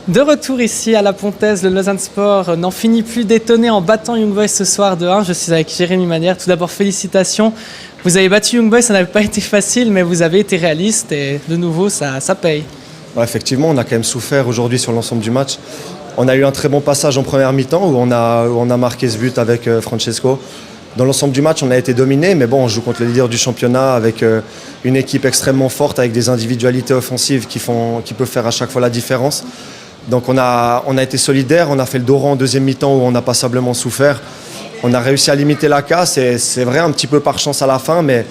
De retour ici à la Pontaise, le Lausanne Sport n'en finit plus d'étonner en battant Young Boys ce soir de 1. Je suis avec Jérémy Manière. Tout d'abord, félicitations. Vous avez battu Young Boys, ça n'avait pas été facile, mais vous avez été réaliste et de nouveau, ça paye. Ouais, effectivement, on a quand même souffert aujourd'hui sur l'ensemble du match. On a eu un très bon passage en première mi-temps où on a marqué ce but avec Francesco. Dans l'ensemble du match, on a été dominé, mais bon, on joue contre le leader du championnat avec une équipe extrêmement forte, avec des individualités offensives qui peuvent faire à chaque fois la différence. Donc on a été solidaires, on a fait le dos rond en deuxième mi-temps où on a passablement souffert. On a réussi à limiter la casse et c'est vrai un petit peu par chance à la fin, mais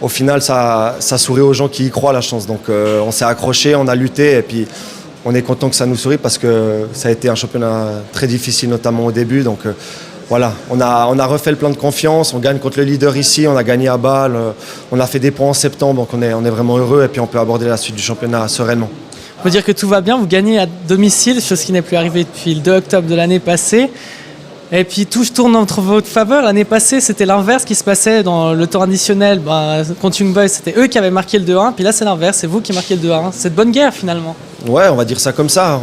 au final ça sourit aux gens qui y croient la chance. Donc on s'est accroché, on a lutté et puis on est content que ça nous sourit parce que ça a été un championnat très difficile notamment au début. Donc voilà, on a refait le plein de confiance, on gagne contre le leader ici, on a gagné à Bâle, on a fait des points en septembre, donc on est vraiment heureux et puis on peut aborder la suite du championnat sereinement. Il faut dire que tout va bien, vous gagnez à domicile, chose qui n'est plus arrivée depuis le 2 octobre de l'année passée. Et puis tout tourne en votre faveur. L'année passée, c'était l'inverse qui se passait dans le temps additionnel. Contre Young Boys, c'était eux qui avaient marqué le 2-1, puis là c'est l'inverse, c'est vous qui marquez le 2-1. C'est de bonne guerre finalement. Ouais, on va dire ça comme ça.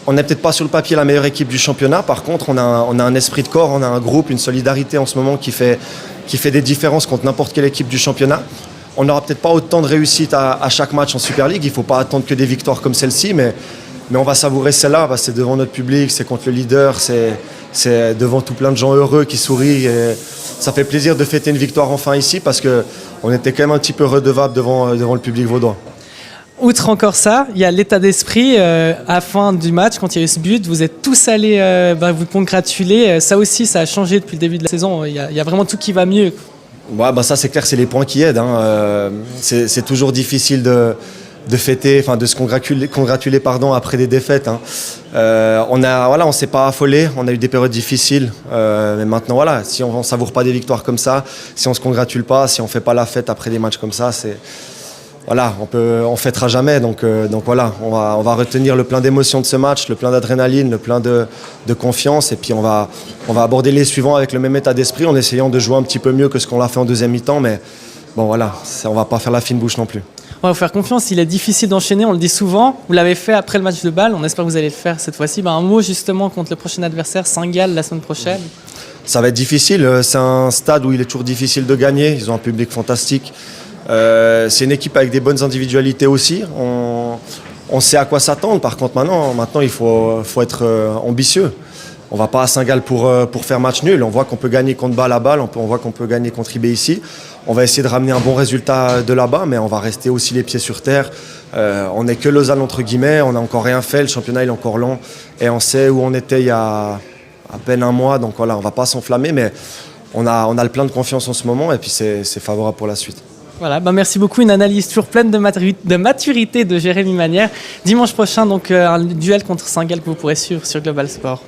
On n'est peut-être pas sur le papier la meilleure équipe du championnat. Par contre, on a un esprit de corps, on a un groupe, une solidarité en ce moment qui fait des différences contre n'importe quelle équipe du championnat. On n'aura peut-être pas autant de réussite à chaque match en Super League. Il ne faut pas attendre que des victoires comme celle-ci, mais on va savourer celle-là. C'est devant notre public, c'est contre le leader, c'est devant tout plein de gens heureux qui sourient. Et ça fait plaisir de fêter une victoire enfin ici parce qu'on était quand même un petit peu redevable devant le public vaudois. Outre encore ça, il y a l'état d'esprit. À la fin du match, quand il y a eu ce but, vous êtes tous allés vous congratuler. Ça aussi, ça a changé depuis le début de la saison. Il y a vraiment tout qui va mieux. Ouais, ça c'est clair, c'est les points qui aident. C'est toujours difficile de fêter, de se congratuler après des défaites. On s'est pas affolé, on a eu des périodes difficiles. Mais maintenant, si on ne savoure pas des victoires comme ça, si on ne se congratule pas, si on ne fait pas la fête après des matchs comme ça, on fêtera jamais. Donc on va retenir le plein d'émotions de ce match, le plein d'adrénaline, le plein de confiance. Et puis on va aborder les suivants avec le même état d'esprit en essayant de jouer un petit peu mieux que ce qu'on a fait en deuxième mi-temps. Mais on va pas faire la fine bouche non plus. On va vous faire confiance, il est difficile d'enchaîner, on le dit souvent. Vous l'avez fait après le match de Bâle, on espère que vous allez le faire cette fois-ci. Un mot justement contre le prochain adversaire, Saint-Gall, la semaine prochaine. Ça va être difficile, c'est un stade où il est toujours difficile de gagner. Ils ont un public fantastique. C'est une équipe avec des bonnes individualités aussi. On sait à quoi s'attendre. Par contre, maintenant il faut être ambitieux. On ne va pas à Saint-Gall pour faire match nul. On voit qu'on peut gagner contre Bâle à Bâle, on voit qu'on peut gagner contre IB ici. On va essayer de ramener un bon résultat de là-bas, mais on va rester aussi les pieds sur terre. On n'est que Lausanne entre guillemets, on n'a encore rien fait, le championnat il est encore long. Et on sait où on était il y a à peine un mois, donc on ne va pas s'enflammer, mais on a le plein de confiance en ce moment et puis c'est favorable pour la suite. Voilà, merci beaucoup. Une analyse toujours pleine de maturité de Jérémy Manière. Dimanche prochain, donc un duel contre Saint-Gall que vous pourrez suivre sur Global Sport.